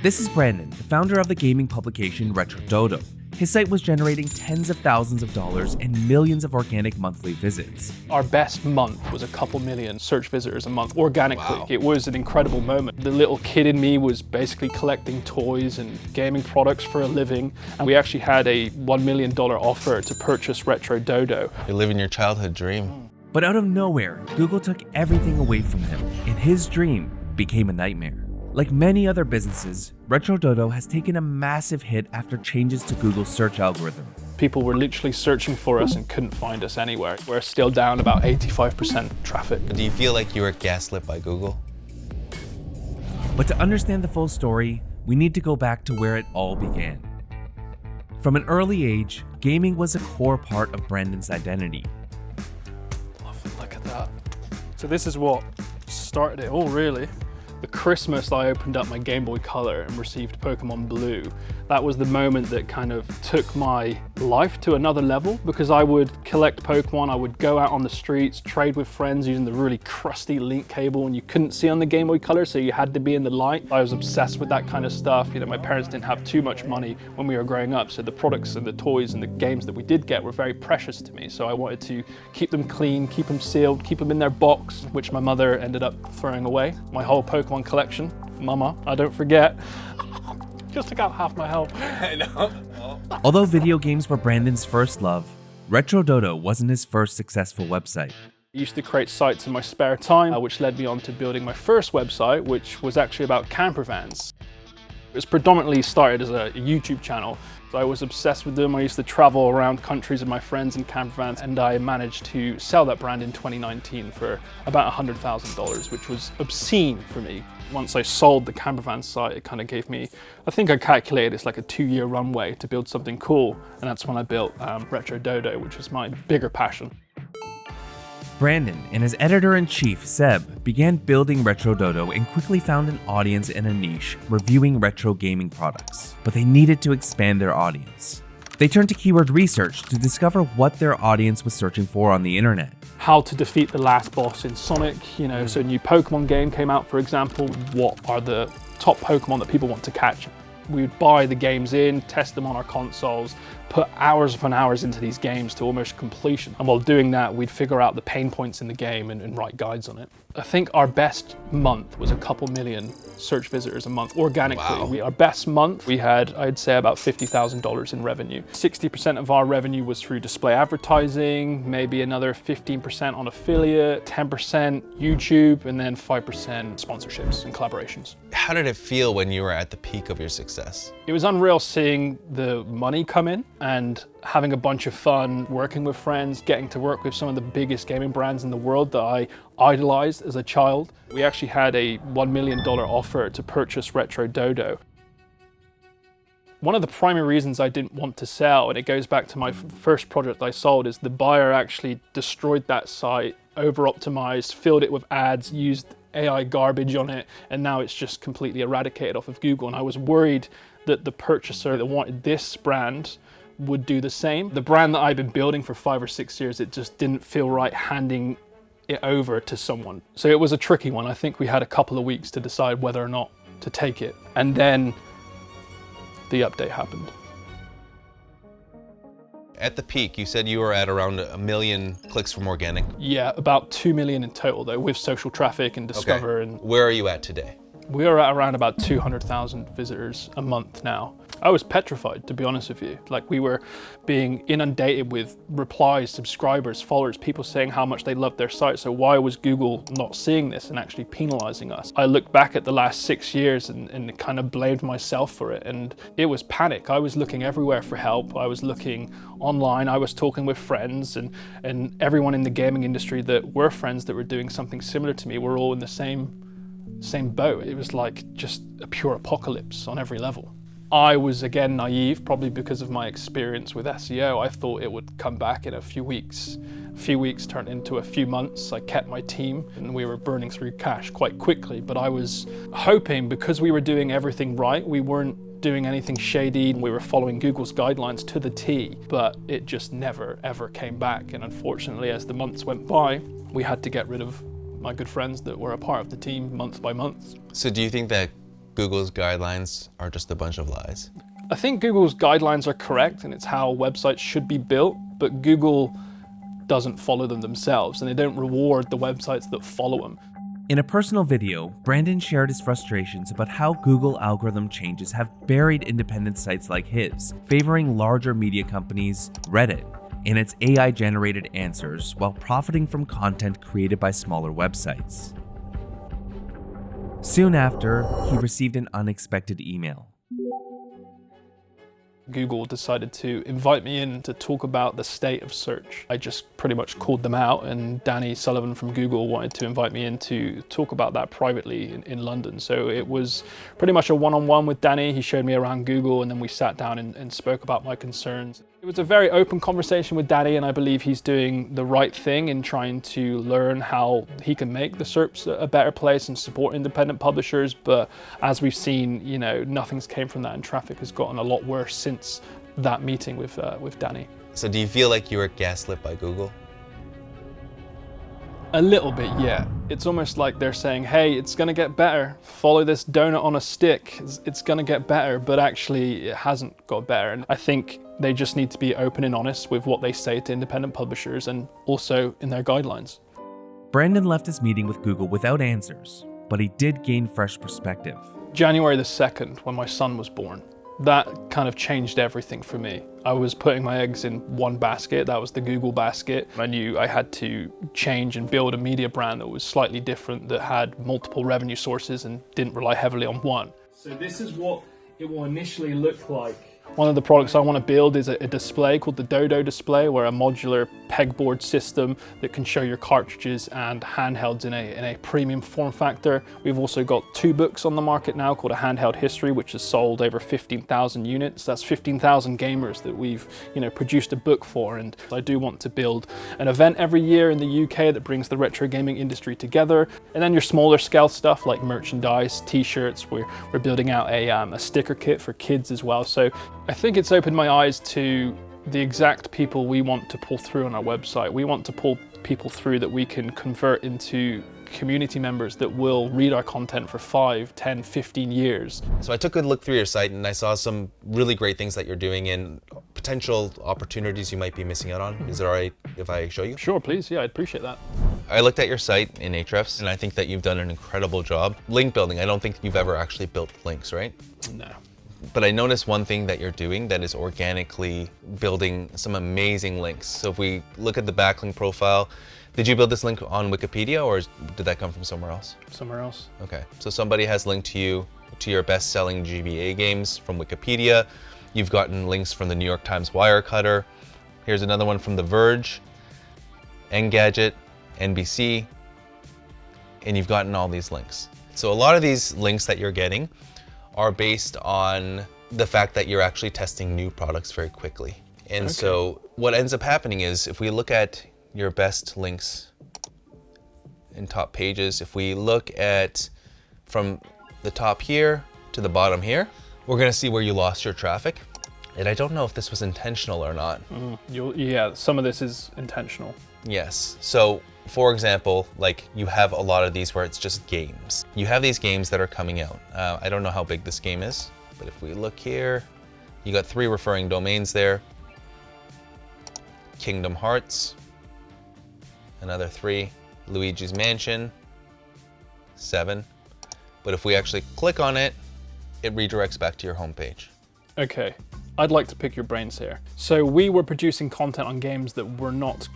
This is Brandon, the founder of the gaming publication Retro Dodo. His site was generating tens of thousands of dollars and millions of organic monthly visits. Our best month was a couple million search visitors a month organically. Wow. It was an incredible moment. The little kid in me was basically collecting toys and gaming products for a living. And we actually had a $1 million offer to purchase Retro Dodo. You're living your childhood dream. But out of nowhere, Google took everything away from him, and his dream became a nightmare. Like many other businesses, Retro Dodo has taken a massive hit after changes to Google's search algorithm. People were literally searching for us and couldn't find us anywhere. We're still down about 85% traffic. Do you feel like you were gaslit by Google? But to understand the full story, we need to go back to where it all began. From an early age, gaming was a core part of Brandon's identity. Lovely, look at that. So this is what started it all, really. The Christmas I opened up my Game Boy Color and received Pokemon Blue. That was the moment that kind of took my life to another level, because I would collect Pokemon, I would go out on the streets, trade with friends using the really crusty link cable, and you couldn't see on the Game Boy Color, so you had to be in the light. I was obsessed with that kind of stuff. You know, my parents didn't have too much money when we were growing up, so the products and the toys and the games that we did get were very precious to me. So I wanted to keep them clean, keep them sealed, keep them in their box, which my mother ended up throwing away. My whole Pokemon collection. Mama, I don't forget. Just took out half my health. I know. Although video games were Brandon's first love, Retro Dodo wasn't his first successful website. I used to create sites in my spare time, which led me on to building my first website, which was actually about camper vans. It was predominantly started as a YouTube channel. So I was obsessed with them. I used to travel around countries with my friends in camper vans, and I managed to sell that brand in 2019 for about $100,000, which was obscene for me. Once I sold the camper van site, it kind of gave me, I think I calculated it's like a 2-year runway to build something cool. And that's when I built Retro Dodo, which is my bigger passion. Brandon and his editor-in-chief, Seb, began building Retro Dodo and quickly found an audience in a niche reviewing retro gaming products. But they needed to expand their audience. They turned to keyword research to discover what their audience was searching for on the internet. How to defeat the last boss in Sonic, you know, so a new Pokemon game came out, for example. What are the top Pokemon that people want to catch? We would buy the games in, test them on our consoles, put hours upon hours into these games to almost completion. And while doing that, we'd figure out the pain points in the game and write guides on it. I think our best month was a couple million search visitors a month organically. Wow. Our best month, we had, I'd say, about $50,000 in revenue. 60% of our revenue was through display advertising, maybe another 15% on affiliate, 10% YouTube, and then 5% sponsorships and collaborations. How did it feel when you were at the peak of your success? It was unreal seeing the money come in and having a bunch of fun, working with friends, getting to work with some of the biggest gaming brands in the world that I idolized as a child. We actually had a $1 million offer to purchase Retro Dodo. One of the primary reasons I didn't want to sell, and it goes back to my first project I sold, is the buyer actually destroyed that site, over-optimized, filled it with ads, used AI garbage on it, and now it's just completely eradicated off of Google. And I was worried that the purchaser that wanted this brand would do the same. The brand that I've been building for 5 or 6 years, it just didn't feel right handing it over to someone. So it was a tricky one. I think we had a couple of weeks to decide whether or not to take it. And then the update happened. At the peak, you said you were at around 1 million clicks from organic. Yeah, about 2 million in total though, with social traffic and Discover. Okay. And where are you at today? we are at around about 200,000 visitors a month now. I was petrified, to be honest with you. Like, we were being inundated with replies, subscribers, followers, people saying how much they loved their site. So why was Google not seeing this and actually penalizing us? I looked back at the last 6 years and kind of blamed myself for it. And it was panic. I was looking everywhere for help. I was looking online. I was talking with friends, and everyone in the gaming industry that were friends that were doing something similar to me were all in the same boat. It was like just a pure apocalypse on every level. I was, again, naive, probably because of my experience with SEO. I thought it would come back in a few weeks. A few weeks turned into a few months. I kept my team and we were burning through cash quite quickly. But I was hoping, because we were doing everything right, we weren't doing anything shady, we were following Google's guidelines to the T, but it just never, ever came back. And unfortunately, as the months went by, we had to get rid of my good friends that were a part of the team month by month. So do you think that Google's guidelines are just a bunch of lies? I think Google's guidelines are correct and it's how websites should be built, but Google doesn't follow them themselves and they don't reward the websites that follow them. In a personal video, Brandon shared his frustrations about how Google algorithm changes have buried independent sites like his, favoring larger media companies, Reddit, and its AI-generated answers while profiting from content created by smaller websites. Soon after, he received an unexpected email. Google decided to invite me in to talk about the state of search. I just pretty much called them out, and Danny Sullivan from Google wanted to invite me in to talk about that privately in London. So it was pretty much a one-on-one with Danny. He showed me around Google and then we sat down and spoke about my concerns. It was a very open conversation with Danny, and I believe he's doing the right thing in trying to learn how he can make the SERPs a better place and support independent publishers. But as we've seen, you know, nothing's came from that, and traffic has gotten a lot worse since that meeting with Danny. So do you feel like you were gaslit by Google? A little bit, yeah. It's almost like they're saying, hey, it's gonna get better. Follow this donut on a stick. It's gonna get better, but actually it hasn't got better. And I think they just need to be open and honest with what they say to independent publishers and also in their guidelines. Brandon left his meeting with Google without answers, but he did gain fresh perspective. January the 2nd, when my son was born, that kind of changed everything for me. I was putting my eggs in one basket, that was the Google basket. I knew I had to change and build a media brand that was slightly different, that had multiple revenue sources and didn't rely heavily on one. So this is what it will initially look like. One of the products I want to build is a display called the Dodo display, where a modular pegboard system that can show your cartridges and handhelds in a premium form factor. We've also got 2 books on the market now called A Handheld History, which has sold over 15,000 units. That's 15,000 gamers that we've produced a book for. And I do want to build an event every year in the UK that brings the retro gaming industry together. And then your smaller scale stuff like merchandise, t-shirts. We're building out a sticker kit for kids as well. So I think it's opened my eyes to the exact people we want to pull through on our website. We want to pull people through that we can convert into community members that will read our content for 5, 10, 15 years. So I took a look through your site and I saw some really great things that you're doing and potential opportunities you might be missing out on. Is it all right if I show you? Sure, please. Yeah, I'd appreciate that. I looked at your site in Ahrefs and I think that you've done an incredible job. Link building, I don't think you've ever actually built links, right? No. But I noticed one thing that you're doing that is organically building some amazing links. So if we look at the backlink profile, did you build this link on Wikipedia or did that come from somewhere else? Somewhere else. Okay, so somebody has linked you to your best-selling GBA games from Wikipedia. You've gotten links from the New York Times Wirecutter. Here's another one from The Verge, Engadget, NBC, and you've gotten all these links. So a lot of these links that you're getting are based on the fact that you're actually testing new products very quickly. And so what ends up happening is if we look at your best links in top pages, if we look at from the top here to the bottom here, we're gonna see where you lost your traffic. And I don't know if this was intentional or not. Yeah, some of this is intentional. Yes, so for example, like you have a lot of these where it's just games. You have these games that are coming out. I don't know how big this game is, but if we look here, you got 3 referring domains there. Kingdom Hearts, another 3, Luigi's Mansion, 7. But if we actually click on it, it redirects back to your homepage. Okay, I'd like to pick your brains here. So we were producing content on games that were not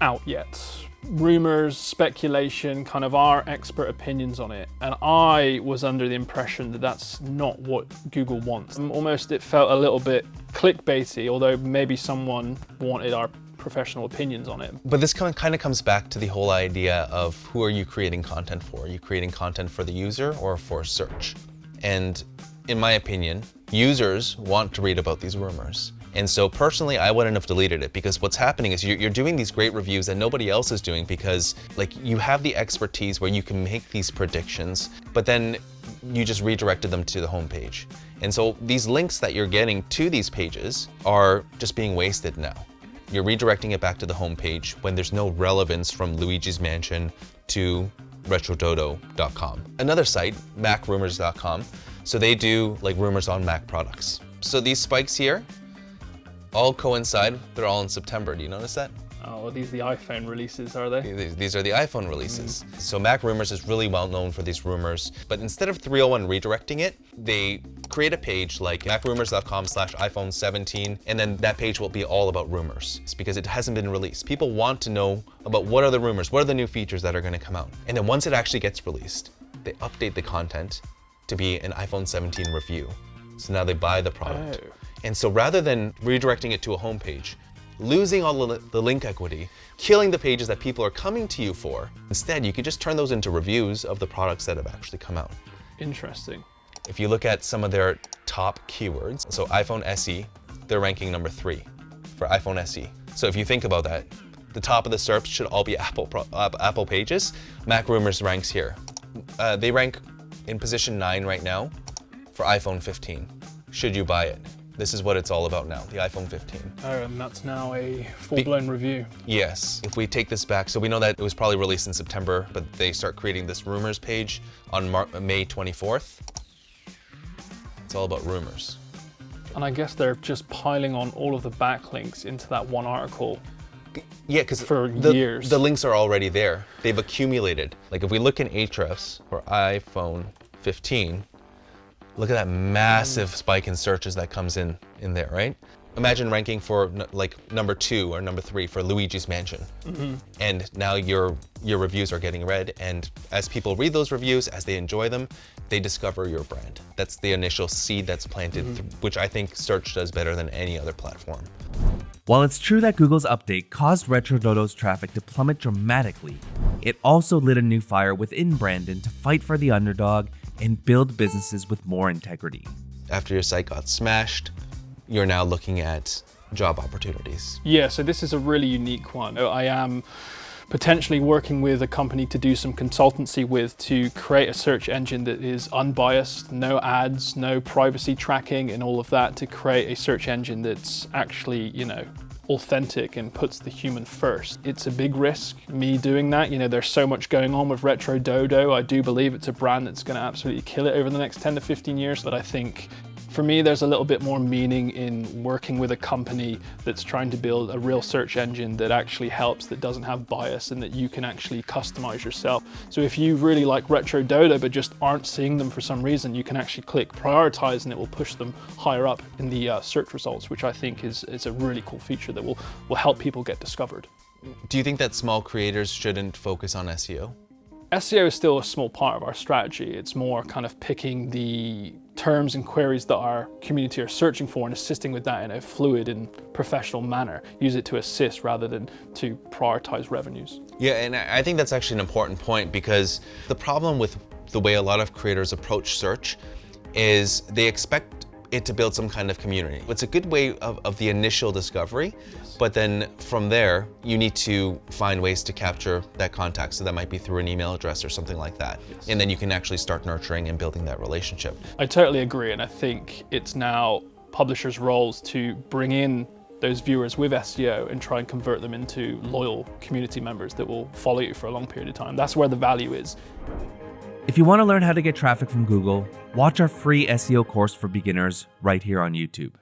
out yet. Rumors, speculation, kind of our expert opinions on it. And I was under the impression that that's not what Google wants. Almost it felt a little bit clickbaity, although maybe someone wanted our professional opinions on it. But this kind of comes back to the whole idea of who are you creating content for? Are you creating content for the user or for search? And in my opinion, users want to read about these rumors. And so personally, I wouldn't have deleted it because what's happening is you're doing these great reviews that nobody else is doing because like you have the expertise where you can make these predictions, but then you just redirected them to the homepage. And so these links that you're getting to these pages are just being wasted now. You're redirecting it back to the homepage when there's no relevance from Luigi's Mansion to retrododo.com. Another site, MacRumors.com, So they do like rumors on Mac products. So these spikes here all coincide. They're all in September. Do you notice that? Oh, are these the iPhone releases, are they? These are the iPhone releases. So MacRumors is really well known for these rumors, but instead of 301 redirecting it, they create a page like macrumors.com/iPhone 17, and then that page will be all about rumors. It's because it hasn't been released. People want to know about what are the rumors, what are the new features that are going to come out. And then once it actually gets released, they update the content to be an iPhone 17 review. So now they buy the product. Oh. And so rather than redirecting it to a homepage, losing all the link equity, killing the pages that people are coming to you for, instead you could just turn those into reviews of the products that have actually come out. Interesting. If you look at some of their top keywords, so iPhone SE, they're ranking number 3 for iPhone SE. So if you think about that, the top of the SERPs should all be Apple pages. MacRumors ranks here. They rank in position 9 right now for iPhone 15. Should you buy it? This is what it's all about now, the iPhone 15. Oh, and that's now a full-blown review. Yes, if we take this back, so we know that it was probably released in September, but they start creating this rumors page on May 24th. It's all about rumors. And I guess they're just piling on all of the backlinks into that one article. Yeah, because for years. The links are already there. They've accumulated. Like if we look in Ahrefs for iPhone 15, look at that massive spike in searches that comes in there, right? Imagine ranking for like number 2 or number 3 for Luigi's Mansion. And now your reviews are getting read, and as people read those reviews, as they enjoy them, they discover your brand. That's the initial seed that's planted, which I think search does better than any other platform. While it's true that Google's update caused RetroDodo's traffic to plummet dramatically, it also lit a new fire within Brandon to fight for the underdog and build businesses with more integrity. After your site got smashed, you're now looking at job opportunities. Yeah, so this is a really unique one. I am potentially working with a company to do some consultancy with to create a search engine that is unbiased, no ads, no privacy tracking and all of that, to create a search engine that's actually, authentic and puts the human first. It's a big risk, me doing that. There's so much going on with RetroDodo. I do believe it's a brand that's going to absolutely kill it over the next 10 to 15 years, but I think for me, there's a little bit more meaning in working with a company that's trying to build a real search engine that actually helps, that doesn't have bias, and that you can actually customize yourself. So if you really like RetroDodo but just aren't seeing them for some reason, you can actually click prioritize and it will push them higher up in the search results, which I think is a really cool feature that will help people get discovered. Do you think that small creators shouldn't focus on SEO? SEO is still a small part of our strategy. It's more kind of picking the terms and queries that our community are searching for and assisting with that in a fluid and professional manner. Use it to assist rather than to prioritize revenues. Yeah, and I think that's actually an important point, because the problem with the way a lot of creators approach search is they expect it to build some kind of community. It's a good way of the initial discovery, but then from there, you need to find ways to capture that contact. So that might be through an email address or something like that. Yes. And then you can actually start nurturing and building that relationship. I totally agree, and I think it's now publishers' roles to bring in those viewers with SEO and try and convert them into loyal community members that will follow you for a long period of time. That's where the value is. If you want to learn how to get traffic from Google, watch our free SEO course for beginners right here on YouTube.